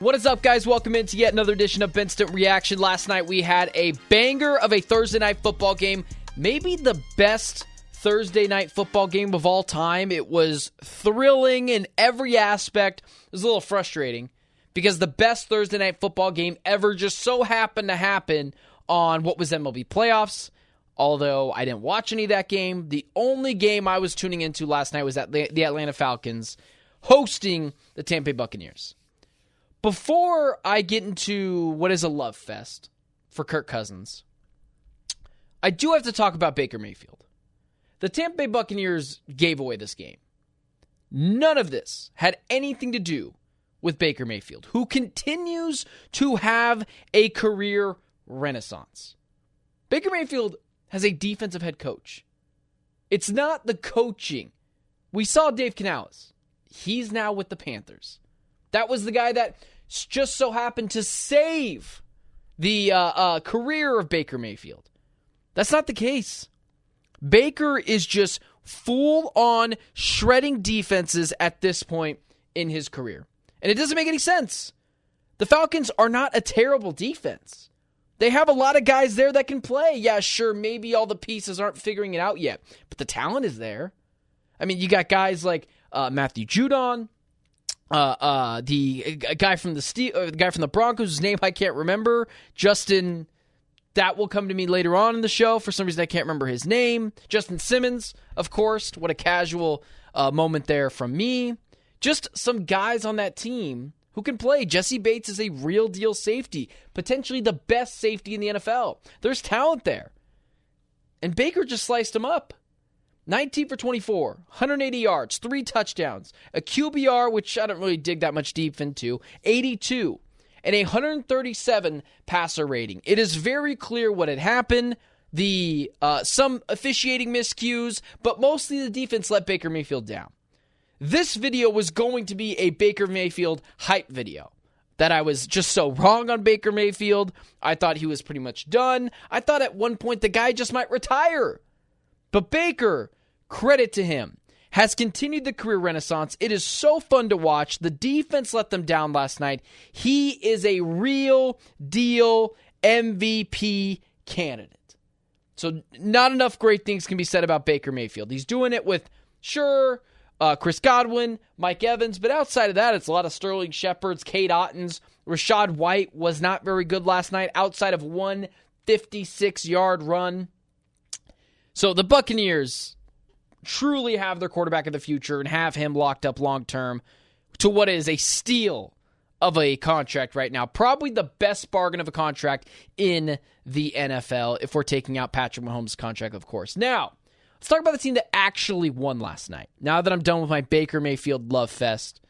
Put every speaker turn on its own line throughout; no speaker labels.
What is up, guys? Welcome into yet another edition of Benstant Reaction. Last night we had a banger of a Thursday night football game. Maybe the best Thursday night football game of all time. It was thrilling in every aspect. It was a little frustrating because the best Thursday night football game ever just so happened to happen on what was MLB playoffs. Although I didn't watch any of that game. The only game I was tuning into last night was the Atlanta Falcons hosting the Tampa Buccaneers. Before I get into what is a love fest for Kirk Cousins, I do have to talk about Baker Mayfield. The Tampa Bay Buccaneers gave away this game. None of this had anything to do with Baker Mayfield, who continues to have a career renaissance. Baker Mayfield has a defensive head coach. It's not the coaching. We saw Dave Canales. He's now with the Panthers. That was the guy that just so happened to save the career of Baker Mayfield. That's not the case. Baker is just full-on shredding defenses at this point in his career. And it doesn't make any sense. The Falcons are not a terrible defense. They have a lot of guys there that can play. Yeah, sure, maybe all the pieces aren't figuring it out yet, but the talent is there. I mean, you got guys like Matthew Judon, the guy from the Broncos, whose name I can't remember, Justin. That will come to me later on in the show. For some reason, I can't remember his name. Justin Simmons, of course. What a casual moment there from me. Just some guys on that team who can play. Jesse Bates is a real deal safety, potentially the best safety in the NFL. There's talent there. And Baker just sliced him up. 19 for 24, 180 yards, 3 touchdowns, a QBR, which I don't really dig that much deep into, 82, and a 137 passer rating. It is very clear what had happened. Some officiating miscues, but mostly the defense let Baker Mayfield down. This video was going to be a Baker Mayfield hype video. That I was just so wrong on Baker Mayfield. I thought he was pretty much done. I thought at one point the guy just might retire. But Baker, credit to him, has continued the career renaissance. It is so fun to watch. The defense let them down last night. He is a real deal MVP candidate. So not enough great things can be said about Baker Mayfield. He's doing it with, sure, Chris Godwin, Mike Evans, but outside of that, it's a lot of Sterling Shepherds, Cade Ottens. Rachaad White was not very good last night outside of one 56-yard run. So the Buccaneers truly have their quarterback of the future and have him locked up long-term to what is a steal of a contract right now. Probably the best bargain of a contract in the NFL if we're taking out Patrick Mahomes' contract, of course. Now, let's talk about the team that actually won last night. Now that I'm done with my Baker Mayfield love fest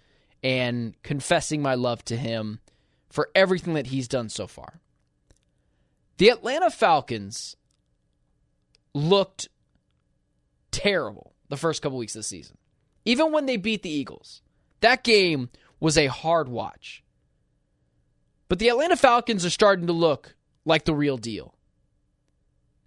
and confessing my love to him for everything that he's done so far. The Atlanta Falcons looked terrible the first couple weeks of the season. Even when they beat the Eagles. That game was a hard watch. But the Atlanta Falcons are starting to look like the real deal.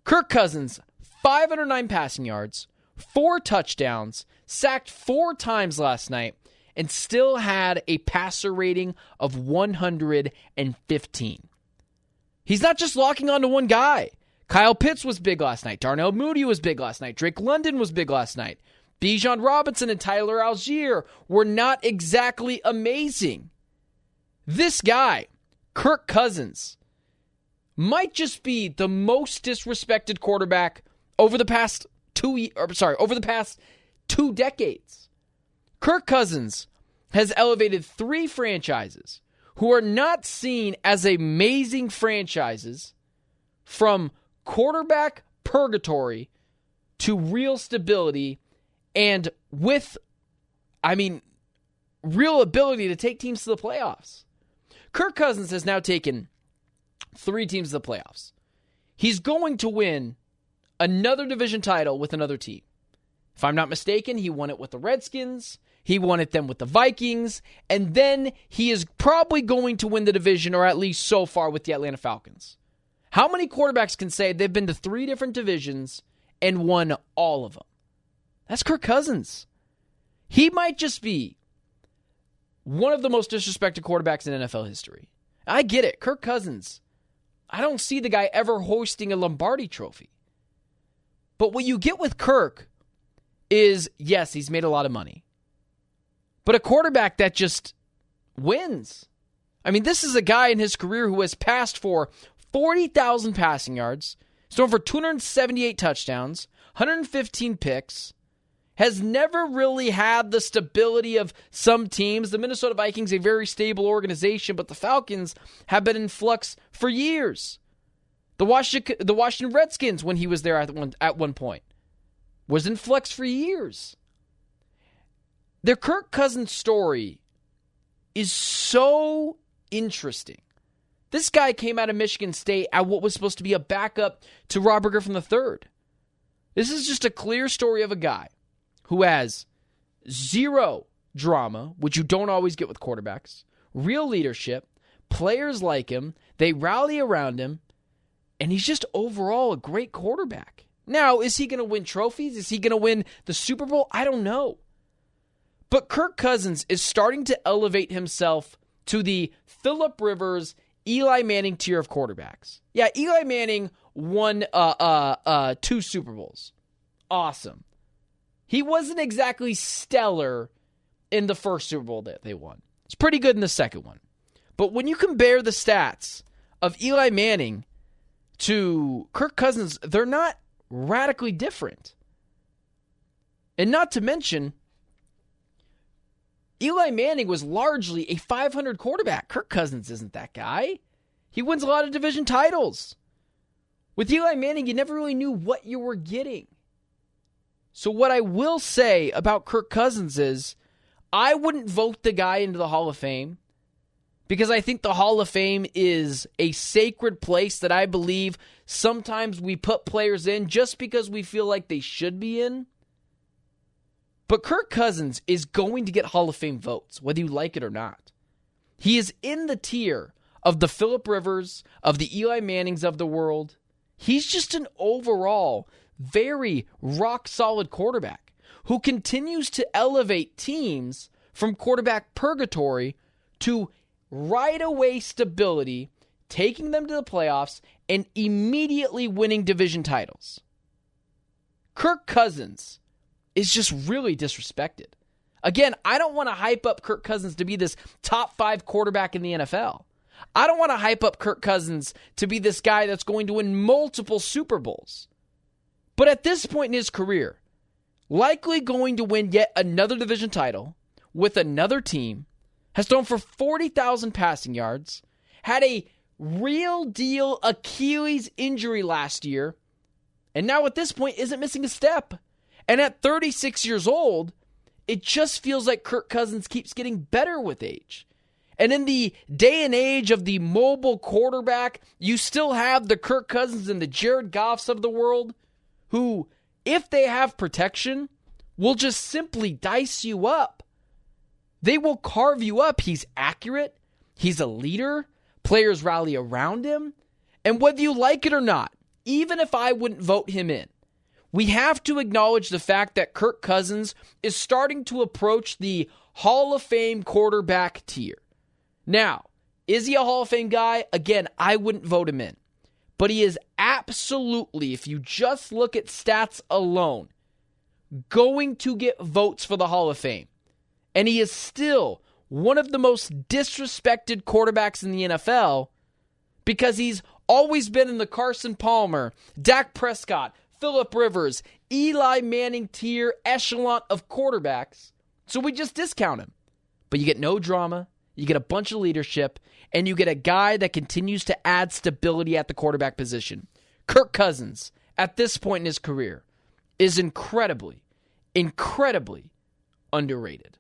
Kirk Cousins, 509 passing yards, 4 touchdowns, sacked 4 times last night, and still had a passer rating of 115. He's not just locking onto one guy. Kyle Pitts was big last night. Darnell Mooney was big last night. Drake London was big last night. Bijan Robinson and Tyler Algier were not exactly amazing. This guy, Kirk Cousins, might just be the most disrespected quarterback over the past 2 decades. Kirk Cousins has elevated 3 franchises who are not seen as amazing franchises from quarterback purgatory to real stability and with, real ability to take teams to the playoffs. Kirk Cousins has now taken 3 teams to the playoffs. He's going to win another division title with another team. If I'm not mistaken, he won it with the Redskins. He won it then with the Vikings. And then he is probably going to win the division, or at least so far, with the Atlanta Falcons. How many quarterbacks can say they've been to 3 different divisions and won all of them? That's Kirk Cousins. He might just be one of the most disrespected quarterbacks in NFL history. I get it. Kirk Cousins, I don't see the guy ever hoisting a Lombardi trophy. But what you get with Kirk is, yes, he's made a lot of money. But a quarterback that just wins. I mean, this is a guy in his career who has passed for 40,000 passing yards, he's thrown for 278 touchdowns, 115 picks, has never really had the stability of some teams. The Minnesota Vikings, a very stable organization, but the Falcons have been in flux for years. The Washington Redskins, when he was there at one point, was in flux for years. The Kirk Cousins story is so interesting. This guy came out of Michigan State at what was supposed to be a backup to Robert Griffin III. This is just a clear story of a guy who has zero drama, which you don't always get with quarterbacks, real leadership, players like him, they rally around him, and he's just overall a great quarterback. Now, is he going to win trophies? Is he going to win the Super Bowl? I don't know. But Kirk Cousins is starting to elevate himself to the Phillip Rivers, Eli Manning tier of quarterbacks. Yeah, Eli Manning won 2 Super Bowls. Awesome. He wasn't exactly stellar in the first Super Bowl that they won. It's pretty good in the second one. But when you compare the stats of Eli Manning to Kirk Cousins, they're not radically different. And not to mention, Eli Manning was largely a 500 quarterback. Kirk Cousins isn't that guy. He wins a lot of division titles. With Eli Manning, you never really knew what you were getting. So what I will say about Kirk Cousins is, I wouldn't vote the guy into the Hall of Fame because I think the Hall of Fame is a sacred place that I believe sometimes we put players in just because we feel like they should be in. But Kirk Cousins is going to get Hall of Fame votes, whether you like it or not. He is in the tier of the Phillip Rivers, of the Eli Mannings of the world. He's just an overall very rock-solid quarterback who continues to elevate teams from quarterback purgatory to right-away stability, taking them to the playoffs, and immediately winning division titles. Kirk Cousins is just really disrespected. Again, I don't want to hype up Kirk Cousins to be this top 5 quarterback in the NFL. I don't want to hype up Kirk Cousins to be this guy that's going to win multiple Super Bowls. But at this point in his career, likely going to win yet another division title with another team, has thrown for 40,000 passing yards, had a real deal Achilles injury last year, and now at this point isn't missing a step. And at 36 years old, it just feels like Kirk Cousins keeps getting better with age. And in the day and age of the mobile quarterback, you still have the Kirk Cousins and the Jared Goffs of the world who, if they have protection, will just simply dice you up. They will carve you up. He's accurate. He's a leader. Players rally around him. And whether you like it or not, even if I wouldn't vote him in, we have to acknowledge the fact that Kirk Cousins is starting to approach the Hall of Fame quarterback tier. Now, is he a Hall of Fame guy? Again, I wouldn't vote him in. But he is absolutely, if you just look at stats alone, going to get votes for the Hall of Fame. And he is still one of the most disrespected quarterbacks in the NFL because he's always been in the Carson Palmer, Dak Prescott, Phillip Rivers, Eli Manning tier echelon of quarterbacks. So we just discount him. But you get no drama, you get a bunch of leadership, and you get a guy that continues to add stability at the quarterback position. Kirk Cousins, at this point in his career, is incredibly, incredibly underrated.